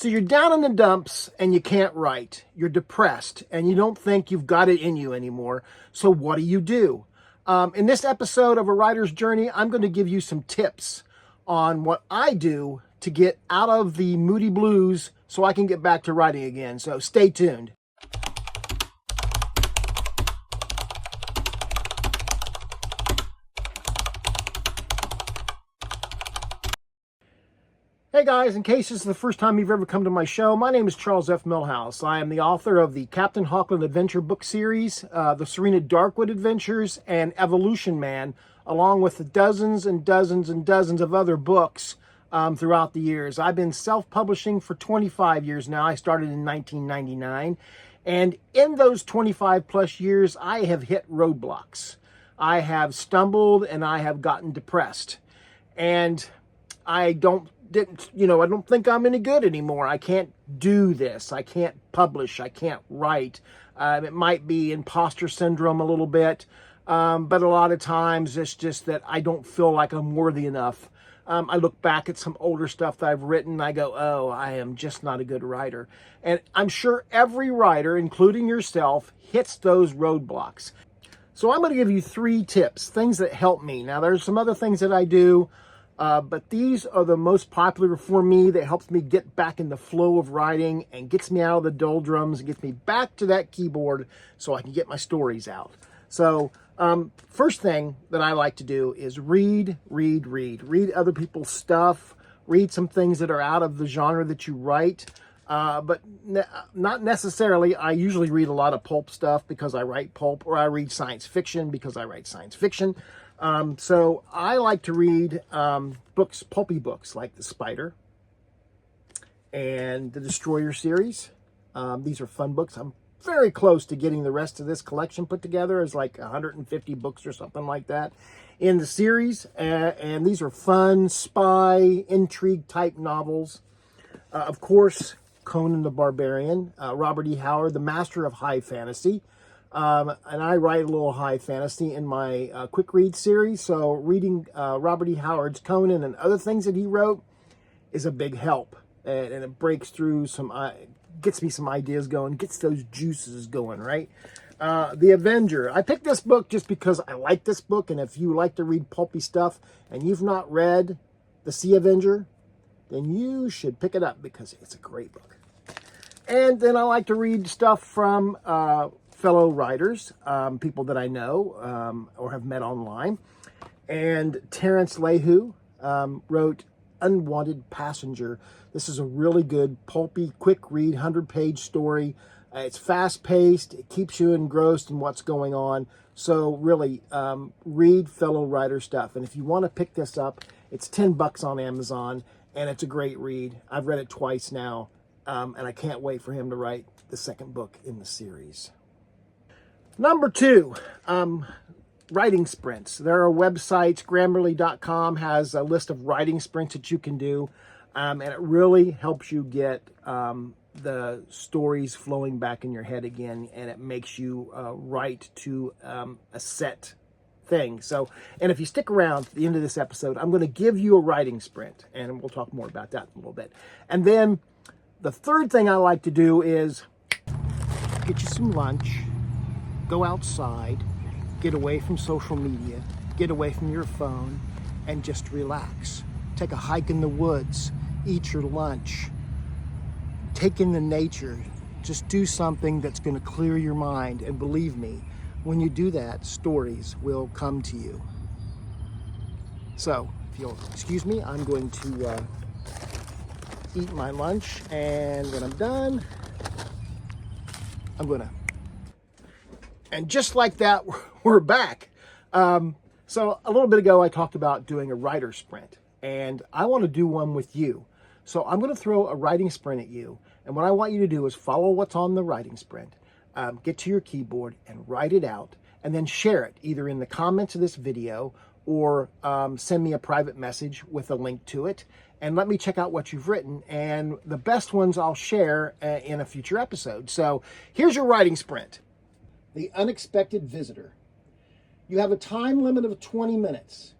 So you're down in the dumps and you can't write. You're depressed and you don't think you've got it in you anymore. So what do? In this episode of A Writer's Journey, I'm going to give you some tips on what I do to get out of the moody blues so I can get back to writing again. So stay tuned. Hey guys, in case this is the first time you've ever come to my show, my name is Charles F. Millhouse. I am the author of the Captain Hawkland Adventure book series, the Serena Darkwood Adventures, and Evolution Man, along with dozens and dozens and dozens of other books throughout the years. I've been self-publishing for 25 years now. I started in 1999, and in those 25 plus years, I have hit roadblocks. I have stumbled and I have gotten depressed, and I don't think I'm any good anymore. I can't do this. I can't publish. I can't write. It might be imposter syndrome a little bit, but a lot of times it's just that I don't feel like I'm worthy enough. I look back at some older stuff that I've written, and I go, oh, I am just not a good writer. And I'm sure every writer, including yourself, hits those roadblocks. So I'm going to give you 3 tips, things that help me. Now, there's some other things that I do, but these are the most popular for me that helps me get back in the flow of writing and gets me out of the doldrums and gets me back to that keyboard so I can get my stories out. So first thing that I like to do is read other people's stuff, read some things that are out of the genre that you write, but not necessarily. I usually read a lot of pulp stuff because I write pulp, or I read science fiction because I write science fiction. So I like to read books, pulpy books like The Spider and the Destroyer series. These are fun books. I'm very close to getting the rest of this collection put together. It's like 150 books or something like that in the series. And these are fun spy intrigue type novels. Of course, Conan the Barbarian, Robert E. Howard, the master of high fantasy. And I write a little high fantasy in my quick read series. So reading Robert E. Howard's Conan and other things that he wrote is a big help. And it breaks through gets me some ideas going, gets those juices going, right? The Avenger. I picked this book just because I like this book. And if you like to read pulpy stuff and you've not read The Sea Avenger, then you should pick it up because it's a great book. And then I like to read stuff from fellow writers, people that I know or have met online. And Terrence Layhew wrote Unwanted Passenger. This is a really good, pulpy, quick read, 100-page story. It's fast-paced. It keeps you engrossed in what's going on. So really, read fellow writer stuff. And if you want to pick this up, it's $10 on Amazon, and it's a great read. I've read it twice now, and I can't wait for him to write the second book in the series. Number 2, writing sprints. There are websites. Grammarly.com has a list of writing sprints that you can do, and it really helps you get the stories flowing back in your head again, and it makes you write to a set thing. So, and if you stick around to the end of this episode, I'm going to give you a writing sprint, and we'll talk more about that in a little bit. And then the third thing I like to do is get you some lunch, go outside, get away from social media, get away from your phone, and just relax. Take a hike in the woods, eat your lunch, take in the nature. Just do something that's going to clear your mind. And believe me, when you do that, stories will come to you. So, if you'll excuse me, I'm going to eat my lunch, and when I'm done, and just like that, we're back. So a little bit ago, I talked about doing a writer sprint, and I want to do one with you. So I'm going to throw a writing sprint at you, and what I want you to do is follow what's on the writing sprint, get to your keyboard and write it out, and then share it either in the comments of this video or send me a private message with a link to it, and let me check out what you've written. And the best ones I'll share in a future episode. So here's your writing sprint. The Unexpected Visitor. You have a time limit of 20 minutes.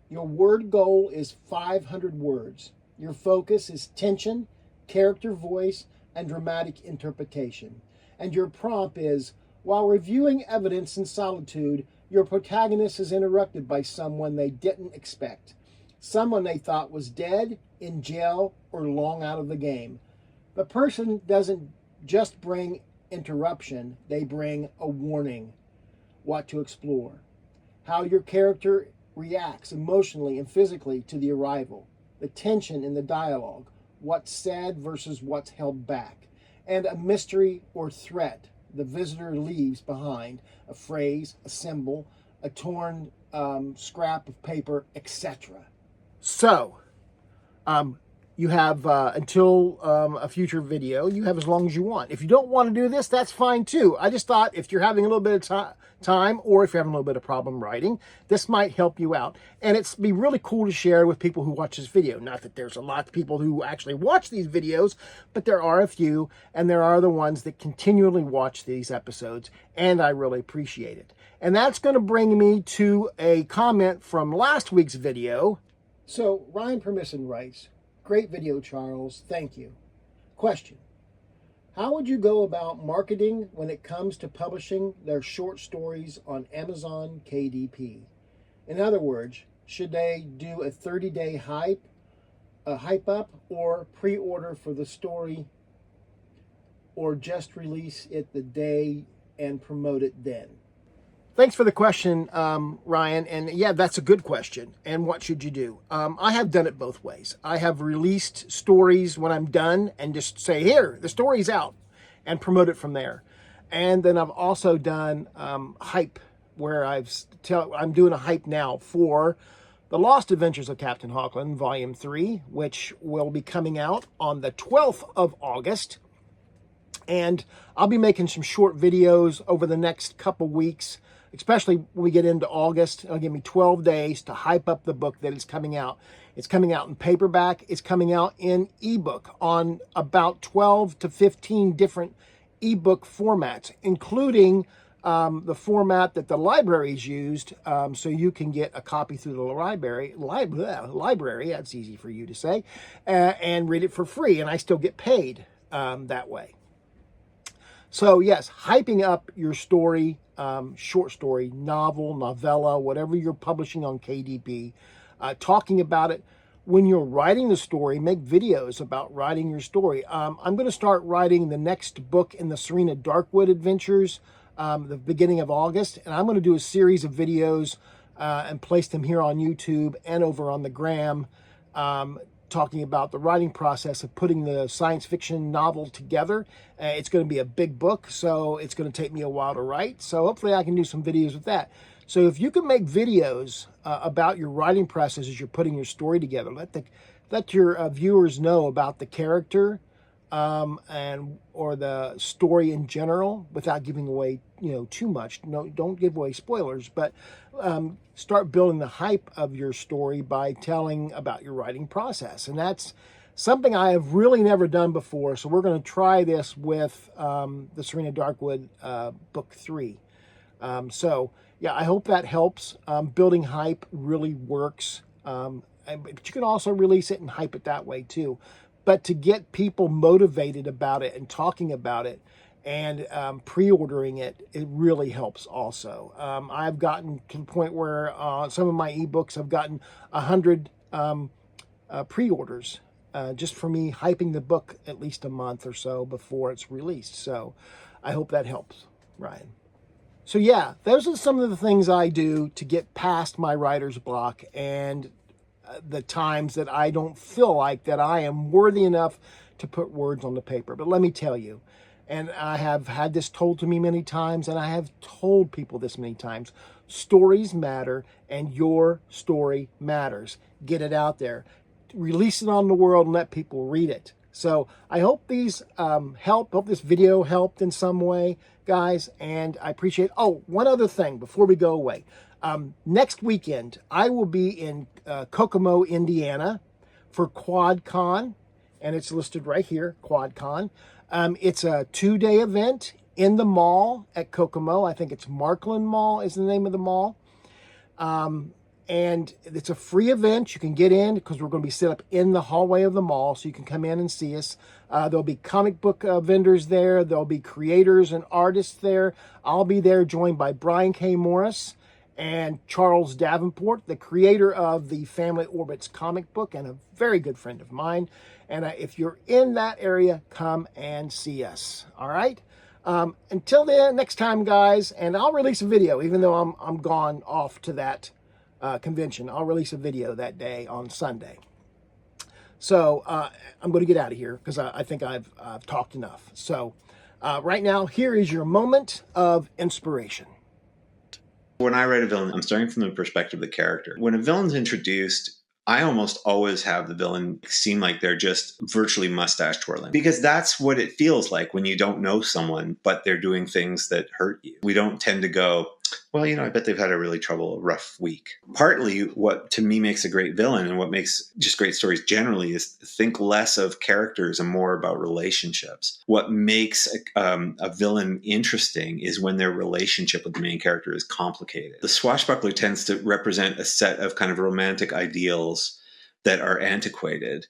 Your word goal is 500 words. Your focus is tension, character voice, and dramatic interpretation. And your prompt is, while reviewing evidence in solitude, your protagonist is interrupted by someone they didn't expect. Someone they thought was dead, in jail, or long out of the game. The person doesn't just bring interruption, they bring a warning. What to explore. How your character reacts emotionally and physically to the arrival. The tension in the dialogue. What's said versus what's held back. And a mystery or threat the visitor leaves behind. A phrase, a symbol, a torn scrap of paper, etc. So, you have until a future video, you have as long as you want. If you don't want to do this, that's fine too. I just thought if you're having a little bit of time, or if you're having a little bit of problem writing, this might help you out. And it's be really cool to share with people who watch this video. Not that there's a lot of people who actually watch these videos, but there are a few, and there are the ones that continually watch these episodes, and I really appreciate it. And that's going to bring me to a comment from last week's video. So Ryan Permisson writes, "Great video, Charles. Thank you. Question: how would you go about marketing when it comes to publishing their short stories on Amazon KDP? In other words, should they do a 30-day hype up, or pre-order for the story, or just release it the day and promote it then?" Thanks for the question, Ryan. And yeah, that's a good question. And what should you do? I have done it both ways. I have released stories when I'm done and just say, here, the story's out, and promote it from there. And then I've also done hype, where I'm doing a hype now for The Lost Adventures of Captain Hawkland, Volume 3, which will be coming out on the 12th of August. And I'll be making some short videos over the next couple weeks, especially when we get into August. It'll give me 12 days to hype up the book that is coming out. It's coming out in paperback. It's coming out in ebook on about 12 to 15 different ebook formats, including the format that the libraries used, so you can get a copy through the library, that's easy for you to say, and read it for free, and I still get paid that way. So yes, hyping up your story, short story, novel, novella, whatever you're publishing on KDP, talking about it. When you're writing the story, make videos about writing your story. I'm going to start writing the next book in the Serena Darkwood Adventures, the beginning of August, and I'm going to do a series of videos and place them here on YouTube and over on the Gram, talking about the writing process of putting the science fiction novel together. It's going to be a big book, so it's going to take me a while to write. So hopefully I can do some videos with that. So if you can make videos about your writing process as you're putting your story together, let your viewers know about the character or the story in general, without giving away too much. No, don't give away spoilers, but start building the hype of your story by telling about your writing process. And that's something I have really never done before. So we're going to try this with the Serena Darkwood book 3. So yeah, I hope that helps. Building hype really works. But you can also release it and hype it that way too. But to get people motivated about it and talking about it and pre-ordering it, it really helps also. I've gotten to the point where some of my ebooks have gotten 100 pre-orders just for me hyping the book at least a month or so before it's released. So I hope that helps, Ryan. So yeah, those are some of the things I do to get past my writer's block and the times that I don't feel like that I am worthy enough to put words on the paper. But let me tell you, and I have had this told to me many times, and I have told people this many times, stories matter, and your story matters. Get it out there. Release it on the world and let people read it. So I hope these help. Hope this video helped in some way, guys, and I appreciate it. Oh, one other thing before we go away. Next weekend, I will be in Kokomo, Indiana for QuadCon, and it's listed right here, QuadCon. It's a 2-day event in the mall at Kokomo. I think it's Markland Mall is the name of the mall. And it's a free event. You can get in because we're going to be set up in the hallway of the mall, so you can come in and see us. There'll be comic book vendors there. There'll be creators and artists there. I'll be there joined by Brian K. Morris and Charles Davenport, the creator of the Family Orbits comic book and a very good friend of mine. And if you're in that area, come and see us. All right? Until then, next time, guys, and I'll release a video, even though I'm gone off to that convention. I'll release a video that day on Sunday. So I'm going to get out of here because I think I've talked enough. So right now, here is your moment of inspiration. When I write a villain, I'm starting from the perspective of the character. When a villain's introduced, I almost always have the villain seem like they're just virtually mustache twirling, because that's what it feels like when you don't know someone, but they're doing things that hurt you. We don't tend to go, well, I bet they've had a really rough week. Partly what to me makes a great villain and what makes just great stories generally is think less of characters and more about relationships. What makes a villain interesting is when their relationship with the main character is complicated. The swashbuckler tends to represent a set of kind of romantic ideals that are antiquated.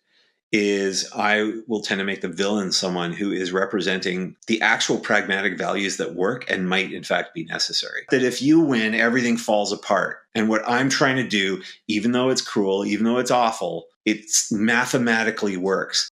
I will tend to make the villain someone who is representing the actual pragmatic values that work and might in fact be necessary. That if you win, everything falls apart. And what I'm trying to do, even though it's cruel, even though it's awful, it mathematically works.